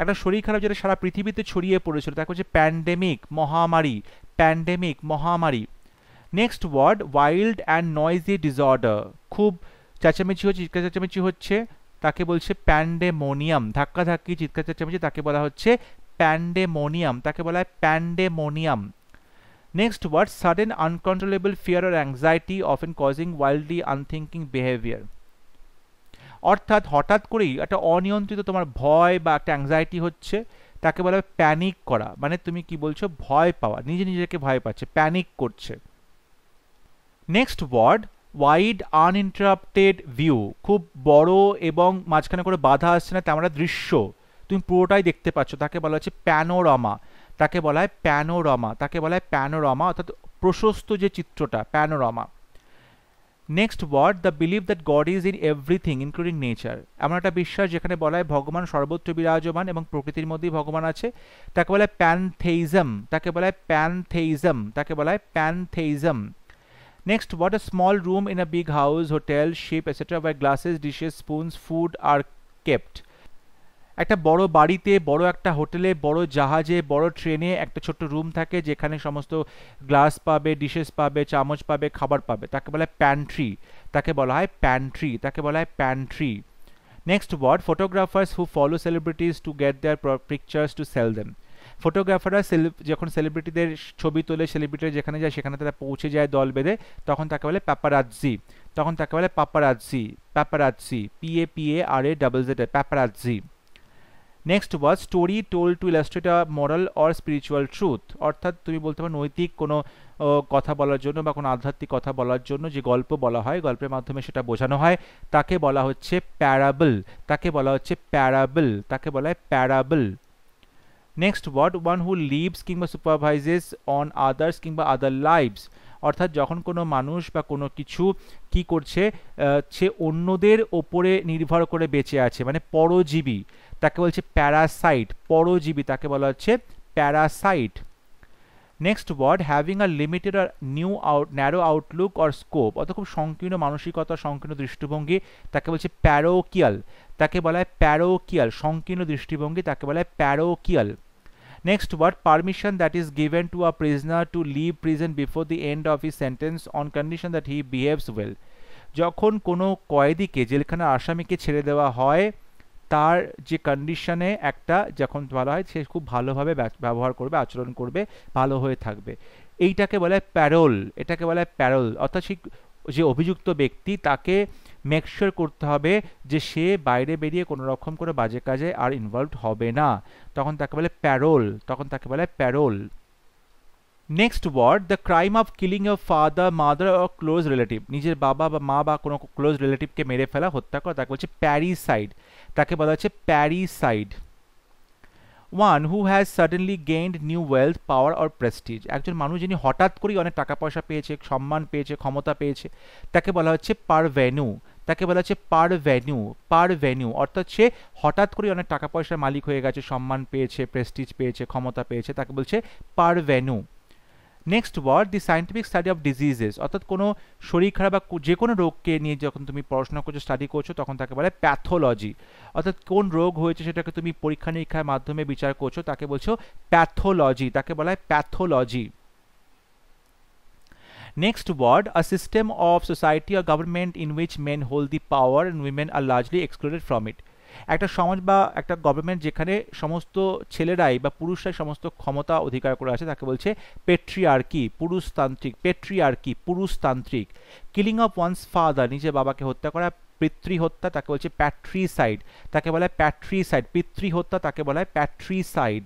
একটা শরীর খারাপ যেটা সারা পৃথিবীতে ছড়িয়ে পড়েছিল তাকে হচ্ছে প্যান্ডেমিক, মহামারী, প্যান্ডেমিক, মহামারী। Next word wild and noisy disorder, খুব চেঁচামেচি হচ্ছে, চিৎকার চেঁচামেচি হচ্ছে, তাকে বলছে প্যান্ডেমোনিয়াম, ধাক্কাধাক্কি, চিৎকার চেঁচামেচি, তাকে বলা হচ্ছে প্যান্ডেমোনিয়াম, তাকে বলা হয় pandemonium. Next word sudden uncontrollable fear or anxiety often causing wildly unthinking behaviour, অর্থাৎ হঠাৎ করেই একটা অনিয়ন্ত্রিত তোমার ভয় বা একটা অ্যাংজাইটি হচ্ছে, তাকে বলা হয় প্যানিক করা, মানে তুমি কি বলছো ভয় পাওয়া, নিজে নিজেকে ভয় পাচ্ছে, প্যানিক করছে। Next word wide uninterrupted view, খুব বড় এবং মাঝখানে করে বাধা আসছে না তেমন একটা দৃশ্য, তুমি পুরোটাই দেখতে পাচ্ছ, তাকে বলা হচ্ছে প্যানোরামা, তাকে বলা হয় প্যানোরামা, তাকে বলা হয় প্যানোরামা, অর্থাৎ প্রশস্ত যে চিত্রটা, panorama. Next word the belief that God is in everything including nature, এমন একটা বিশ্বাস যেখানে বলা হয় ভগবান সর্বত্র বিরাজমান এবং প্রকৃতির মধ্যেই ভগবান আছে, তাকে বলা হয় প্যানথেইজম, তাকে বলা হয় প্যানথেইজম, তাকে বলা হয় প্যানথেইজম। Next, what a small room in a big house, hotel, ship, etc. where glasses, dishes, spoons, food are kept. একটা বড় বাড়িতে, বড় একটা হোটেলে, বড় জাহাজে, বড় ট্রেনে একটা ছোট্ট রুম থাকে যেখানে সমস্ত গ্লাস পাবে, ডিশেস পাবে, চামচ পাবে, খাবার পাবে, তাকে বলা হয় প্যান্ট্রি, তাকে বলা হয় প্যান্ট্রি, তাকে বলা হয় pantry. Next word photographers who follow celebrities to get their pictures to sell them, ফটোগ্রাফাররা যখন সেলিব্রিটিদের ছবি তোলে, সেলিব্রিটিরা যেখানে যায় সেখানে তারা পৌঁছে যায় দল বেঁধে, তখন তাকে বলে প্যাপারাজ্জি। তখন তাকে বলে paparazzi, paparazzi, PAPARAZZ, paparazzi. Next was story told to illustrate a moral or spiritual truth, অর্থাৎ তুমি বলতে পারো নৈতিক কোনো কথা বলার জন্য বা কোনো আধ্যাত্মিক কথা বলার জন্য যে গল্প বলা হয়, গল্পের মাধ্যমে সেটা বোঝানো হয়, তাকে বলা হচ্ছে প্যারাবল, তাকে বলা হচ্ছে প্যারাবল, তাকে বলা হয় parable. Next word one who lives কিংবা সুপারভাইজেস অন আদার্স কিংবা আদার লাইভস, অর্থাৎ যখন কোনো মানুষ বা কোনো কিছু কি করছে, সে অন্যদের ওপরে নির্ভর করে বেঁচে আছে, মানে পরজীবী, তাকে বলছে প্যারাসাইট, পরজীবী, তাকে বলা হচ্ছে parasite. Next word having a limited or narrow outlook or scope, অর্থাৎ খুব সংকীর্ণ মানসিকতা, সংকীর্ণ দৃষ্টিভঙ্গি, তাকে বলছে প্যারোকিয়াল, তাকে বলা হয় প্যারোকিয়াল, সংকীর্ণ দৃষ্টিভঙ্গি, তাকে বলা হয় parochial. Next word permission that is given to a prisoner to leave prison before the end of his sentence on condition that he behaves well, যখন কোনো কয়েদিকে, জেলখানার আসামিকে ছেড়ে দেওয়া হয়, তার যে কন্ডিশনে একটা যখন বলা হয় সে খুব ভালোভাবে ব্যবহার করবে, আচরণ করবে, ভালো হয়ে থাকবে, এইটাকে বলা হয় প্যারোল, এটাকে বলা হয় প্যারোল। অর্থাৎ সেই যে অভিযুক্ত ব্যক্তি তাকে মেকশিওর করতে হবে যে সে বাইরে বেরিয়ে কোনো রকম করে বাজে কাজে আর ইনভলভড হবে না, তখন তাকে বলে প্যারোল, তখন তাকে বলা হয় parole. Next word the crime of killing your father mother or close relative, নিজের বাবা বা মা বা কোনো ক্লোজ রিলেটিভকে মেরে ফেলা, হত্যা করা, তাকে বলছে প্যারিসাইড, তাকে বলা হচ্ছে parricide. One who has suddenly gained new wealth power or prestige, একজন মানুষ যিনি হঠাৎ করেই অনেক টাকা পয়সা পেয়েছে, সম্মান পেয়েছে, ক্ষমতা পেয়েছে, তাকে বলা হচ্ছে পারভেনু, তাকে বলা হচ্ছে পারভেনু, পারভেনু, অর্থাৎ সে হঠাৎ করে অনেক টাকা পয়সার মালিক হয়ে গেছে, সম্মান পেয়েছে, প্রেস্টিজ পেয়েছে, ক্ষমতা পেয়েছে, তাকে বলছে parvenu. Next word the scientific study of diseases, অর্থাৎ কোনো শরীর খারাপ বা যে কোনো রোগকে নিয়ে যখন তুমি পড়াশোনা করছো, স্টাডি করছো, তখন তাকে বলে প্যাথোলজি, অর্থাৎ কোন রোগ হয়েছে সেটাকে তুমি পরীক্ষা নিরীক্ষার মাধ্যমে বিচার করছো, তাকে বলছো প্যাথোলজি, তাকে বলা হয় pathology. Next word a system of society or government in which men hold the power and women are largely excluded from it, একটা সমাজ বা একটা গভর্নমেন্ট যেখানে সমস্ত ছেলেরাই বা পুরুষরাই সমস্ত ক্ষমতা অধিকার করে আছে, তাকে বলছে পেট্রিয়ার্কি, পুরুষতান্ত্রিক, পেট্রিয়ার্কি, পুরুষতান্ত্রিক। কিলিং অফ ওয়ান্স ফাদার, নিজের বাবাকে হত্যা করা, পিতৃহত্যা, তাকে বলছে প্যাট্রিসাইড, তাকে বলা হয় প্যাট্রিসাইড, পিতৃহত্যা, তাকে বলা হয় patricide.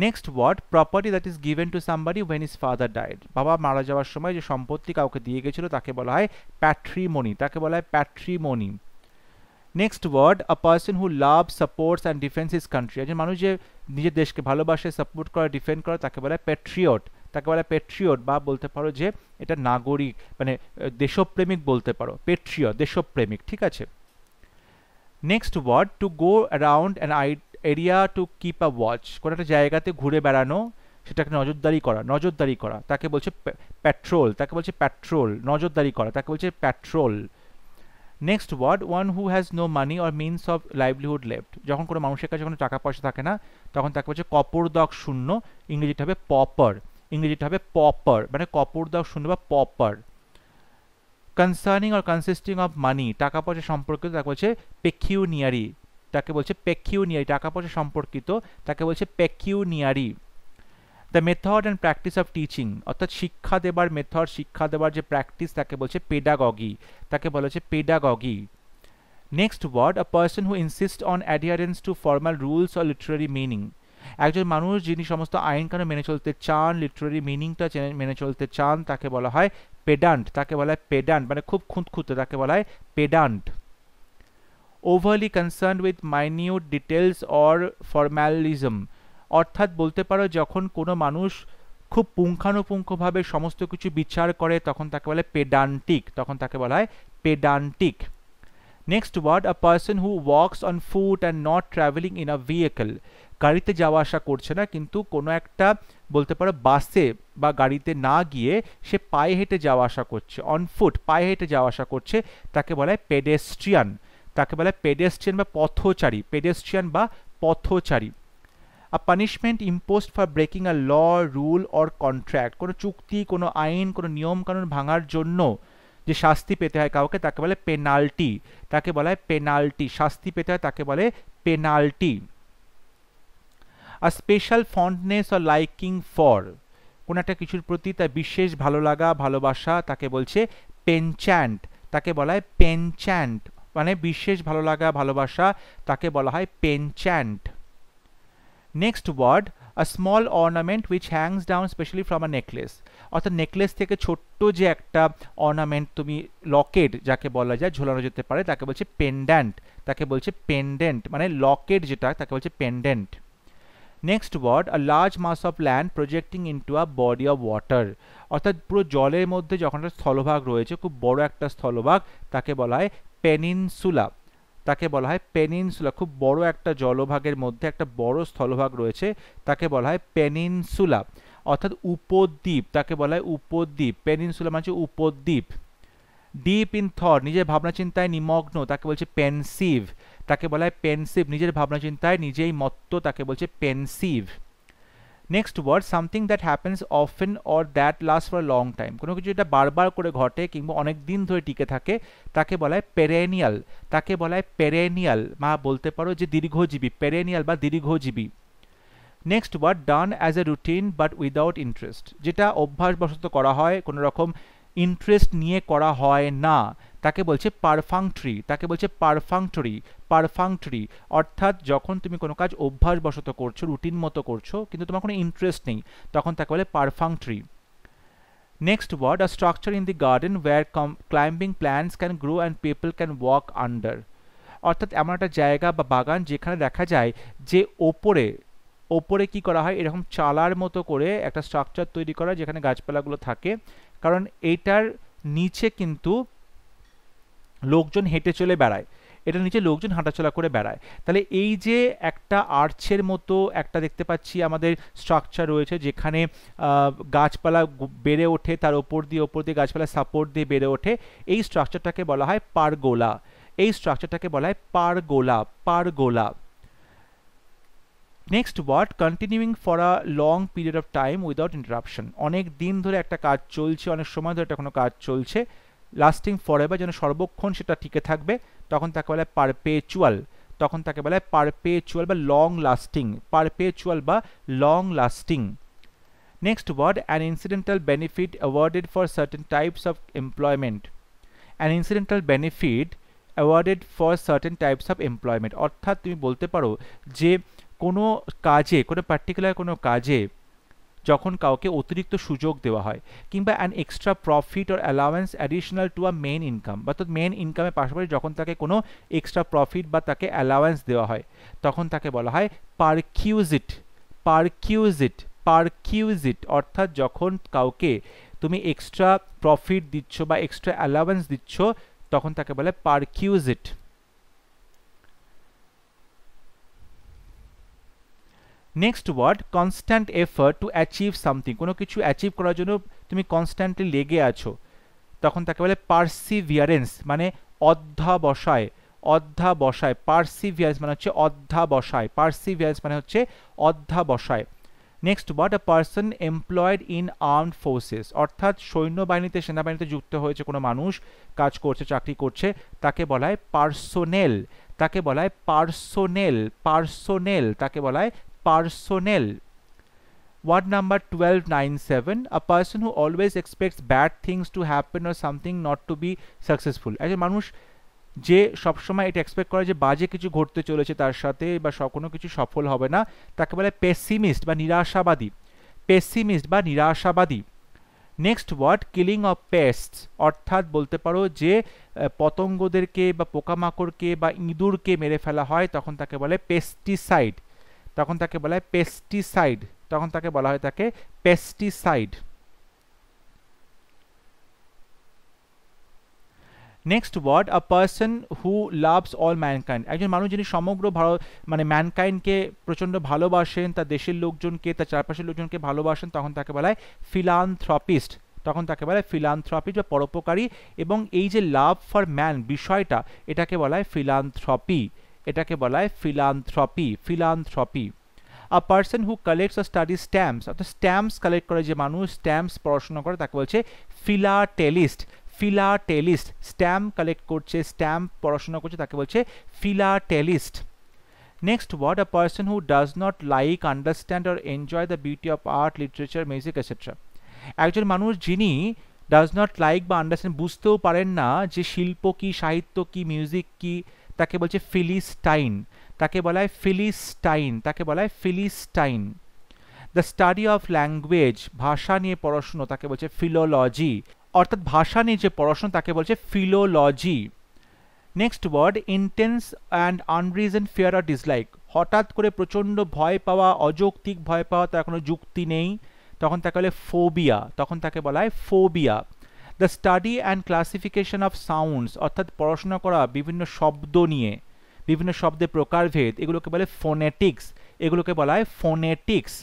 Next word property that is given to somebody when his father died, বাবা মারা যাওয়ার সময় যে সম্পত্তি কাউকে দিয়ে গেছিল তাকে বলা হয় প্যাট্রিমনি, তাকে বলা হয় patrimony. Next word a person who love supports and defence his country, একজন মানুষ যে নিজের দেশকে ভালোবাসে, সাপোর্ট করে, ডিফেন্ড করে, তাকে বলা হয় প্যাট্রিয়ট, তাকে বলা হয় প্যাট্রিয়ট, বা বলতে পারো যে এটা নাগরিক, মানে দেশপ্রেমিক বলতে পারো, প্যাট্রিয়ট, দেশপ্রেমিক, ঠিক আছে। Next word to go around an area to keep a watch, কোনো একটা জায়গাতে ঘুরে বেড়ানো, সেটাকে নজরদারি করা, নজরদারি করা, তাকে বলছে প্যাট্রোল, তাকে বলছে প্যাট্রোল, নজরদারি করা, তাকে বলছে patrol. Next word one who has no money or means of livelihood left, যখন কোনো মানুষের কাছে কোনো টাকা পয়সা থাকে না, তখন তাকে বলছে কপরদক শূন্য, ইংরেজিটা হবে পপার, ইংরেজিটা হবে পপার, মানে কপরদক শূন্য বা popper. Concerning or consisting of money, টাকা পয়সা সম্পর্কিত, তাকে বলছে পেকিউনিয়ারি, তাকে বলছে পেকিউনিয়ারি, টাকা পয়সা সম্পর্কিত, তাকে বলছে pecuniary. The method and practice of teaching, অর্থাৎ শিক্ষা দেবার মেথড, শিক্ষা দেবার যে প্র্যাকটিস, তাকে বলছে পেডাগগি, তাকে বলা হচ্ছে pedagogy. Next word a person who insist on adherence to formal rules or literary meaning, একজন মানুষ যিনি সমস্ত আইন কানুন মেনে চলতে চান, লিটারারি মিনিংটা মেনে চলতে চান, তাকে বলা হয় পেডান্ট, তাকে বলা হয় পেডান্ট, মানে খুব খুঁতখুঁতে, তাকে বলা হয় pedant. Overly concerned with minute details or formalism, অর্থাৎ বলতে পারো যখন কোনো মানুষ খুব পুঙ্খানুপুঙ্খভাবে সমস্ত কিছু বিচার করে, তখন তাকে বলা হয় পেডান্টিক, তখন তাকে বলা হয় pedantic. Next word a person who walks on foot and not travelling in a vehicle, গাড়িতে যাওয়া আসা করছে না, কিন্তু কোনো একটা বলতে পারো বাসে বা গাড়িতে না গিয়ে সে পায়ে হেঁটে যাওয়া আসা করছে, অন ফুট, পায়ে হেঁটে যাওয়া আসা করছে, তাকে বলা হয় পেডেস্ট্রিয়ান, তাকে বলা হয় পেডেস্ট্রিয়ান বা পথচারী, পেডেস্ট্রিয়ান বা পথচারী। A punishment imposed for breaking a law, rule or contract, কোনো চুক্তি, কোনো আইন, কোনো নিয়ম কানুন ভাঙার জন্য যে শাস্তি পেতে হয় কাউকে, তাকে বলে পেনাল্টি, তাকে বলা হয় পেনাল্টি, শাস্তি পেতে হয় তাকে বলে penalty. A special fondness or liking for, কোনো একটা কিছুর প্রতি তার বিশেষ ভালো লাগা ভালোবাসা তাকে বলছে পেনচ্যান্ট, তাকে বলা হয় পেনচ্যান্ট, মানে বিশেষ ভালো লাগা ভালোবাসা তাকে বলা হয় penchant. Next word, a small ornament which hangs down specially from a necklace, অর্থাৎ নেকলেস থেকে ছোট্ট যে একটা অর্নামেন্ট তুমি লকেট যাকে বলা যায় ঝোলানো যেতে পারে তাকে বলছে পেন্ড্যান্ট, তাকে বলছে পেন্ডেন্ট, মানে লকেট যেটা তাকে বলছে pendant. Next word, a large mass of land projecting into a body of water, অর্থাৎ পুরো জলের মধ্যে যখন একটা স্থলভাগ রয়েছে খুব বড় একটা স্থলভাগ তাকে বলা হয় পেনিনসুলা, তাকে বলা হয় পেনিনসুলা, খুব বড় একটা জলভাগের মধ্যে একটা বড় স্থলভাগ রয়েছে তাকে বলা হয় পেনিনসুলা, অর্থাৎ উপদ্বীপ, তাকে বলা হয় উপদ্বীপ, পেনিনসুলা মানে হচ্ছে উপদ্বীপ। ডিপ ইন থট, নিজের ভাবনা চিন্তায় নিমগ্ন তাকে বলছে পেনসিভ, তাকে বলা হয় পেনসিভ, নিজের ভাবনা চিন্তায় নিজেই মত্ত তাকে বলছে pensive. Next word, something that happens often or that last for long time, কোনো কিছু যেটা বারবার করে ঘটে কিংবা অনেক দিন ধরে টিকে থাকে তাকে বলা হয় পেরেনিয়াল, তাকে বলা হয় পেরেনিয়াল, বা বলতে পারো যে দীর্ঘজীবী, পেরেনিয়াল বা দীর্ঘজীবী। Next word, done as a routine but without interest, যেটা অভ্যাসবশত করা হয় কোনো রকম ইন্টারেস্ট নিয়ে করা হয় না তাকে বলছে পারফাংটরি, তাকে বলছে পারফাংটরি, পারফাংটরি, অর্থাৎ যখন তুমি কোনো কাজ অভ্যাসবশত করছো রুটিন মতো করছো কিন্তু তোমার কোনো ইন্টারেস্ট নেই তখন তাকে বলে perfunctory. Next word, a structure in the garden where climbing plants can grow and people can walk under, অর্থাৎ এমন একটা জায়গা বা বাগান যেখানে দেখা যায় যে ওপরে ওপরে কি করা হয় এরকম চালার মতো করে একটা স্ট্রাকচার তৈরি করা যেখানে গাছপালাগুলো থাকে, কারণ এইটার নিচে কিন্তু লোকজন হেঁটে চলে বেড়ায়, এটা নিচে লোকজন হাঁটাচলা করে বেড়ায়, তাহলে এই যে একটা আর্চের মতো একটা দেখতে পাচ্ছি আমাদের স্ট্রাকচার রয়েছে যেখানে গাছপালা বেড়ে ওঠে, তার ওপর দিয়ে গাছপালা সাপোর্ট দিয়ে বেড়ে ওঠে, এই স্ট্রাকচারটাকে বলা হয় পারগোলা, এই স্ট্রাকচারটাকে বলা হয় pergola, pergola. Next word, continuing for a long period of time without interruption, অনেক দিন ধরে একটা কাজ চলছে, অনেক সময় ধরে একটা কোনো কাজ চলছে, লাস্টিং ফর এভার, যেন সর্বক্ষণ সেটা টিকে থাকবে তখন তাকে বলা হয় পারপেচুয়াল, তখন তাকে বলা হয় পারপেচুয়াল বা লং লাস্টিং, পারপেচুয়াল বা long lasting. Next word, an incidental benefit awarded for certain types of employment, an incidental benefit awarded for certain types of employment, অর্থাৎ তুমি বলতে পারো যে কোনো কাজে, কোনো পার্টিকুলার কোনো কাজে যখন কাউকে অতিরিক্ত সুযোগ দেওয়া হয় কিংবা an extra profit or allowance additional to a main income, অর্থাৎ মেইন ইনকামের পাশাপাশি যখন তাকে কোনো এক্সট্রা প্রফিট বা তাকে অ্যালাওয়েন্স দেওয়া হয় তখন তাকে বলা হয় পারকিউজিট, পারকিউজিট, পারকিউজিট, অর্থাৎ যখন কাউকে তুমি এক্সট্রা প্রফিট দিচ্ছ বা এক্সট্রা অ্যালাওয়েন্স দিচ্ছ তখন তাকে বলে perquisite. Next word, constant effort to achieve something, কোনো কিছু অ্যাচিভ করার জন্য তুমি কনস্ট্যান্টলি লেগে আছো তখন তাকে বলে পারসিভিয়ারেন্স, মানে অধ্যাবসায়, অধ্যাবসায়, পারসিভিয়ারেন্স মানে হচ্ছে অধ্যাবসায়, পারসিভিয়ারেন্স মানে হচ্ছে অধ্যাবসায়। Next word, a person employed in armed forces, অর্থাৎ সৈন্যবাহিনীতে সেনাবাহিনীতে যুক্ত হয়েছে কোনো মানুষ, কাজ করছে চাকরি করছে তাকে বলা হয় পার্সোনেল, তাকে বলা হয় পার্সোনেল, পার্সোনেল, তাকে বলা হয় personnel. Word number 1297, a person who always expects bad things to happen or something not to be successful, একজন মানুষ যে সবসময় এটা এক্সপেক্ট করে যে বাজে কিছু ঘটতে চলেছে তার সাথে বা কোনো কিছু সফল হবে না তাকে বলে পেসিমিস্ট বা নিরাশাবাদী, পেসিমিস্ট বা নিরাশাবাদী। নেক্সট ওয়ার্ড, কিলিং অফ পেস্টস, অর্থাৎ বলতে পারো যে পতঙ্গদেরকে বা পোকামাকড়কে বা ইঁদুরকে মেরে ফেলা হয় তখন তাকে বলে পেস্টিসাইড, তখন তাকে বলা হয় পেস্টিসাইড, তখন তাকে বলা হয় তাকে pesticide. Next word, a person who loves all mankind, একজন মানুষ যিনি সমগ্র ভারত মানে ম্যানকাইন্ডকে প্রচণ্ড ভালোবাসেন, তার দেশের লোকজনকে তার চারপাশের লোকজনকে ভালোবাসেন তখন তাকে বলা হয় ফিলান্থ্রপিস্ট, তখন তাকে বলা হয় ফিলান্থ্রপিস্ট বা পরোপকারী, এবং এই যে লাভ ফর ম্যান বিষয়টা এটাকে বলা হয় ফিলান্থ্রপি, এটাকে বলা হয় philanthropy, philanthropy. A person who collects or study stamps, অর্থাৎ স্ট্যাম্পস কালেক্ট করে যে মানুষ স্ট্যাম্পস পড়াশোনা করে তাকে বলছে ফিলাটেলিস্ট, ফিলাটেলিস্ট, স্ট্যাম্প কালেক্ট করছে স্ট্যাম্প পড়াশোনা করছে তাকে বলছে ফিলাটেলিস্ট। Next word, a person who does not like, understand or enjoy the beauty of art, literature, music, etc. একজন মানুষ যিনি ডাজ নট লাইক বা আন্ডারস্ট্যান্ড বুঝতেও পারেন না যে শিল্প কি, সাহিত্য কি, মিউজিক কি, তাকে বলছে ফিলিস্টাইন, তাকে বলা হয় ফিলিস্টাইন, তাকে বলা হয় ফিলিস্টাইন। দ্য স্টাডি অফ ল্যাঙ্গুয়েজ, ভাষা নিয়ে পড়াশুনো, তাকে বলছে ফিলোলজি, অর্থাৎ ভাষা নিয়ে যে পড়াশোনা তাকে বলছে philology. Next word, intense and unreason fear আর ডিসলাইক, হঠাৎ করে প্রচণ্ড ভয় পাওয়া, অযৌক্তিক ভয় পাওয়া, তার কোনো যুক্তি নেই, তখন তাকে বলে ফোবিয়া, তখন তাকে বলা হয় phobia. The study and classification of sounds, অর্থাৎ পড়াশোনা করা বিভিন্ন শব্দ নিয়ে, বিভিন্ন শব্দের প্রকারভেদ, এগুলোকে বলে ফোনেটিক্স, এগুলোকে বলা হয় phonetics.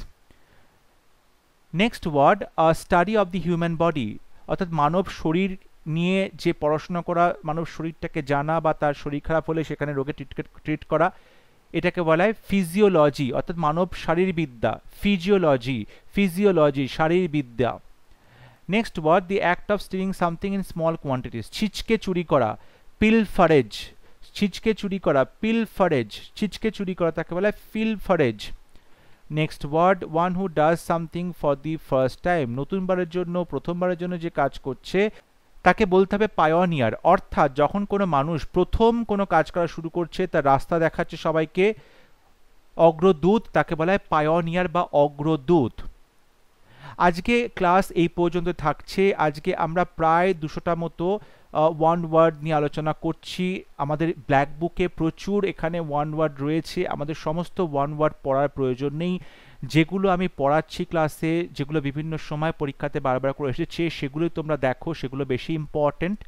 Next word, study of the human body, অর্থাৎ মানব শরীর নিয়ে যে পড়াশোনা করা, মানব শরীরটাকে জানা বা তার শরীর খারাপ হলে সেখানে রোগে ট্রিট করা, এটাকে বলা হয় ফিজিওলজি, অর্থাৎ মানব শারীরবিদ্যা, ফিজিওলজি, ফিজিওলজি শারীরবিদ্যা। Next word, the act of stealing something in small quantities, ছিচকে চুরি করা, পিলফারেজ, ছিচকে চুরি করা, পিলফারেজ, ছিচকে চুরি করা, তাকে বলা হয় pilferage. Next word, one who does something for the first time, নতুনবারের জন্য, প্রথমবারের জন্য যে কাজ করছে তাকে বলতে হবে পায়োনিয়ার, অর্থাৎ যখন কোনো মানুষ প্রথম কোনো কাজ করা শুরু করছে, তার রাস্তা দেখাচ্ছে সবাইকে, অগ্রদূত, তাকে বলা হয় পায়োনিয়ার বা অগ্রদূত। আজকে ক্লাস এই পর্যন্ত থাকছে। আজকে আমরা প্রায় 200টা মতো ওয়ান ওয়ার্ড নিয়ে আলোচনা করছি। আমাদের ব্ল্যাক বুকে প্রচুর এখানে ওয়ান ওয়ার্ড রয়েছে, আমাদের সমস্ত ওয়ান ওয়ার্ড পড়ার প্রয়োজন নেই। যেগুলো আমি পড়াচ্ছি ক্লাসে, যেগুলো বিভিন্ন সময় পরীক্ষাতে বারবার করে এসেছে, সেগুলোই তোমরা দেখো, সেগুলো বেশি ইম্পর্টেন্ট।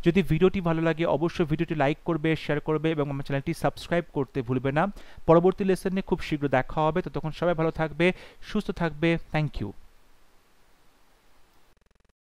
যদি ভিডিওটি ভালো লাগে অবশ্যই ভিডিওটি লাইক করবে, শেয়ার করবে এবং আমার চ্যানেলটি সাবস্ক্রাইব করতে ভুলবে না। পরবর্তী লেসনে খুব শীঘ্র দেখা হবে, ততক্ষণ সবাই ভালো থাকবে, সুস্থ থাকবে। Thank you.